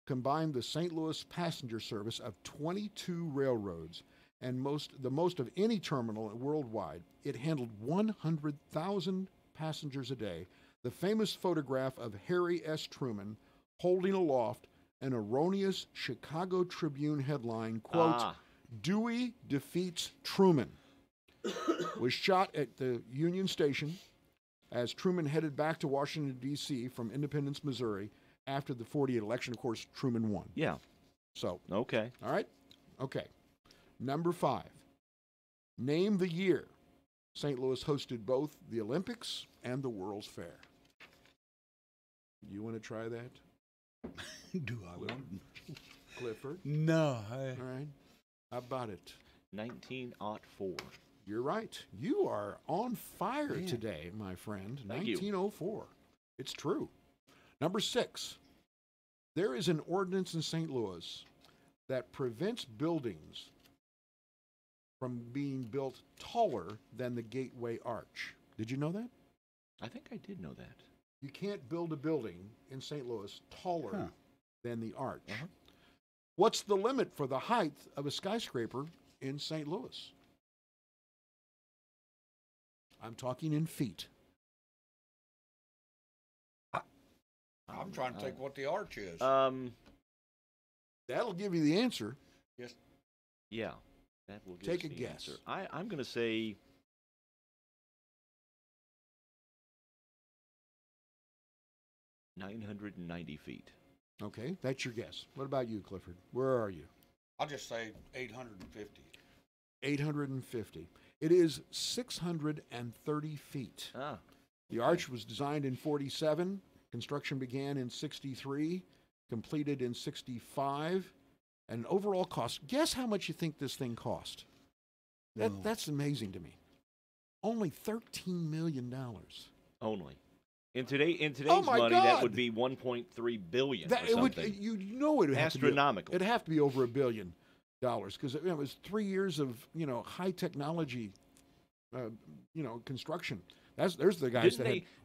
combined the St. Louis passenger service of 22 railroads and the most of any terminal worldwide. It handled 100,000 passengers a day. the famous photograph of Harry S. Truman holding aloft an erroneous Chicago Tribune headline, quote, Dewey defeats Truman, was shot at the Union Station as Truman headed back to Washington, D.C. from Independence, Missouri after the 48 election. Of course, Truman won. Yeah. So. Okay. All right? Okay. Number 5. Name the year St. Louis hosted both the Olympics and the World's Fair. You want to try that? Do I want? Clifford? No. All right. How about it? 1904. You're right. You are on fire Man. today, my friend. Thank you. 1904. It's true. Number 6. There is an ordinance in St. Louis that prevents buildings from being built taller than the Gateway Arch. Did you know that? I think I did know that. You can't build a building in St. Louis taller than the arch. What's the limit for the height of a skyscraper in St. Louis? I'm talking in feet. I'm trying to think what the arch is. That'll give you the answer. Yes. Yeah. That will give Take us a the guess. answer. I'm going to say 990 feet. Okay, that's your guess. What about you, Clifford? Where are you? I'll just say 850. 850. It is 630 feet. The arch was designed in 47. Construction began in 63, completed in 65. And overall cost, guess how much you think this thing cost? That's amazing to me. Only $13 million. Only. In today's my money, God. that would be 1.3 billion or It would, something. you know, it would have Astronomical. To be, it'd have to be over $1 billion because it was 3 years of high technology, construction. There's the guys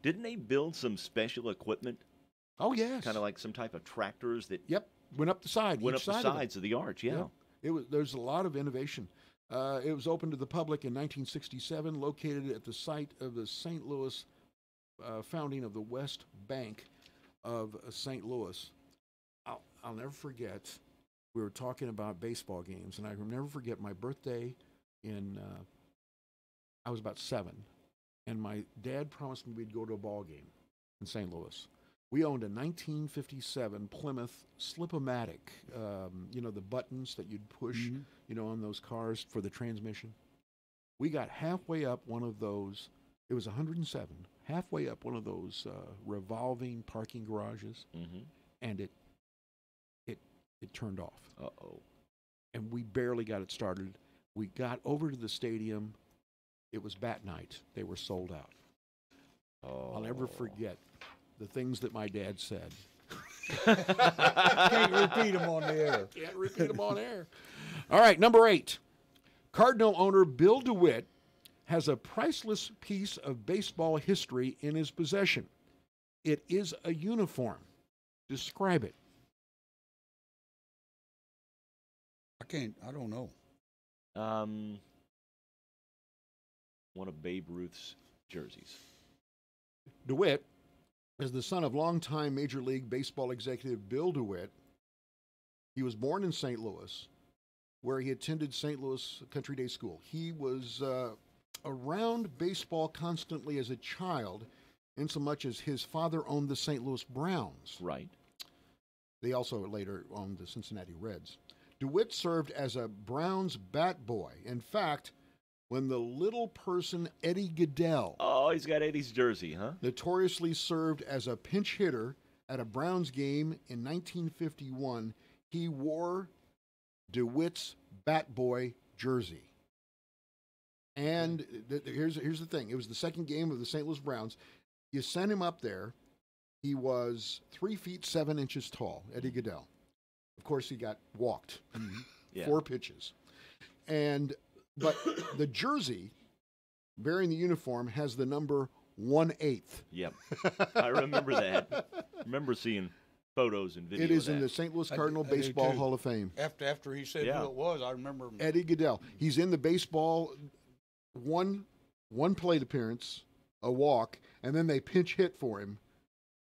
Didn't they build some special equipment? Oh yes. Kind of like some type of tractors that. Yep. Went up the side. Went each up the side sides of the arch. Yeah. There's a lot of innovation. It was opened to the public in 1967, located at the site of the St. Louis founding of the West Bank of St. Louis. I'll never forget. We were talking about baseball games, and I will never forget my birthday I was about 7, and my dad promised me we'd go to a ball game in St. Louis. We owned a 1957 Plymouth Slip-O-Matic, the buttons that you'd push, on those cars for the transmission. We got halfway up one of those. It was 107. Halfway up one of those revolving parking garages, and it turned off. Uh-oh. And we barely got it started. We got over to the stadium. It was bat night. They were sold out. Oh. I'll never forget the things that my dad said. Can't repeat them on the air. Can't repeat them on air. All right, number 8. Cardinal owner Bill DeWitt has a priceless piece of baseball history in his possession. It is a uniform. Describe it. I don't know. One of Babe Ruth's jerseys. DeWitt is the son of longtime Major League Baseball executive Bill DeWitt. He was born in St. Louis, where he attended St. Louis Country Day School. He was around baseball constantly as a child, insomuch as his father owned the St. Louis Browns. Right. They also later owned the Cincinnati Reds. DeWitt served as a Browns bat boy. In fact, when the little person Eddie Goodell... Oh, he's got Eddie's jersey, huh? Notoriously served as a pinch hitter at a Browns game in 1951, he wore DeWitt's bat boy jersey. And here's the thing. It was the second game of the St. Louis Browns. You sent him up there. He was 3 feet 7 inches tall, Eddie Goodell. Of course, he got walked. 4 pitches. But the jersey bearing the uniform has the number 1/8. Yep. I remember that. Remember seeing photos and videos. It is in the St. Louis Cardinal Baseball Hall of Fame. After he said who it was, I remember Eddie Goodell. He's in the baseball one plate appearance a walk, and then they pinch hit for him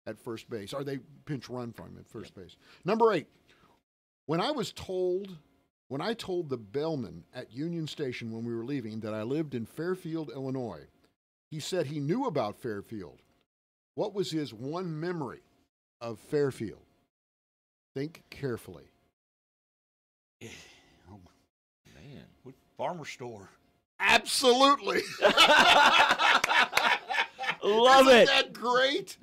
at first base, or they pinch run for him at first base. Number 8, when I told the bellman at Union Station when we were leaving that I lived in Fairfield, Illinois, he said he knew about Fairfield. What was his one memory of Fairfield? Think carefully. Oh, man. Farmer store. Absolutely. Love Isn't it. that great?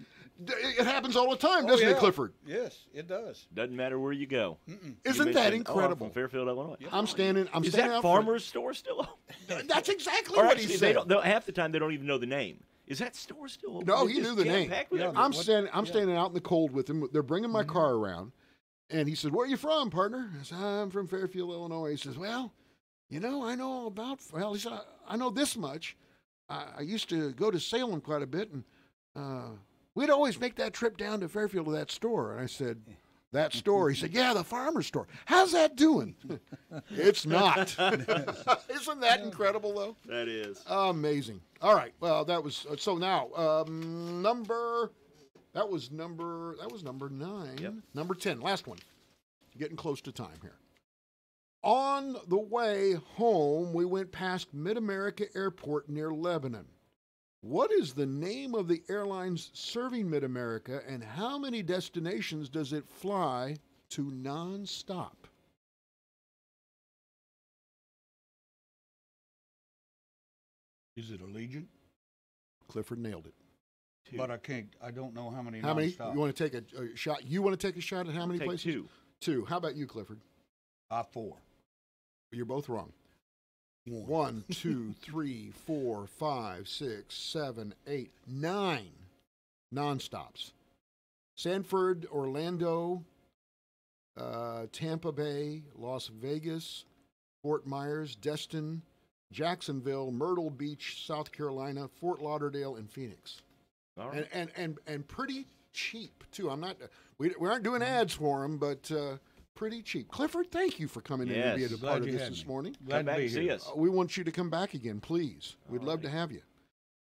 It happens all the time, doesn't it, Clifford? Yes, it does. Doesn't matter where you go. Isn't that incredible? I'm from Fairfield, Illinois. I'm standing Is out that farmer's store still open? That's exactly Or what actually, he said. half the time they don't even know the name. Is that store still open? No, It's he just knew the name. jam-packed with I'm everything. standing out in the cold with him. They're bringing my car around, and he said, "Where are you from, partner?" I said, "I'm from Fairfield, Illinois." He says, "Well, I know all about." Well, he said, "I know this much. I used to go to Salem quite a bit, and we'd always make that trip down to Fairfield to that store." And I said, "That store?" He said, "Yeah, the farmer's store. How's that doing?" It's not. Isn't that incredible, though? That is. Amazing. All right. Well, that was so now that was number 9. Yep. Number 10, last one. Getting close to time here. On the way home, we went past Mid-America Airport near Lebanon. What is the name of the airlines serving Mid-America, and how many destinations does it fly to nonstop? Is it Allegiant? Clifford nailed it. But I don't know how many. How many? nonstop. You want to take a shot? You want to take a shot at how many Take places? 2. 2. How about you, Clifford? 4. You're both wrong. 1, 2, 3, 4, 5, 6, 7, 8, 9 nonstops. Sanford, Orlando, Tampa Bay, Las Vegas, Fort Myers, Destin, Jacksonville, Myrtle Beach, South Carolina, Fort Lauderdale, and Phoenix. All right. And pretty cheap too. We aren't doing ads for them, but pretty cheap. Clifford, thank you for coming in and being a part of this morning. Come back and see us. We want you to come back again, please. We'd love to have you.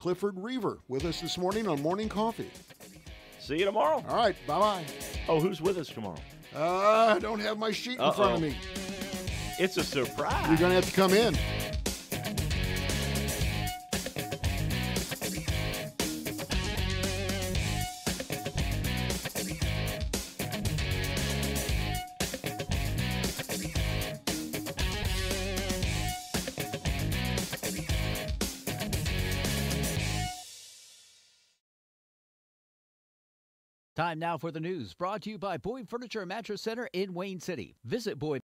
Clifford Reaver with us this morning on Morning Coffee. See you tomorrow. All right, bye-bye. Oh, who's with us tomorrow? I don't have my sheet in front of me. It's a surprise. You're going to have to come in. Time now for the news, brought to you by Boyd Furniture and Mattress Center in Wayne City. Visit Boyd.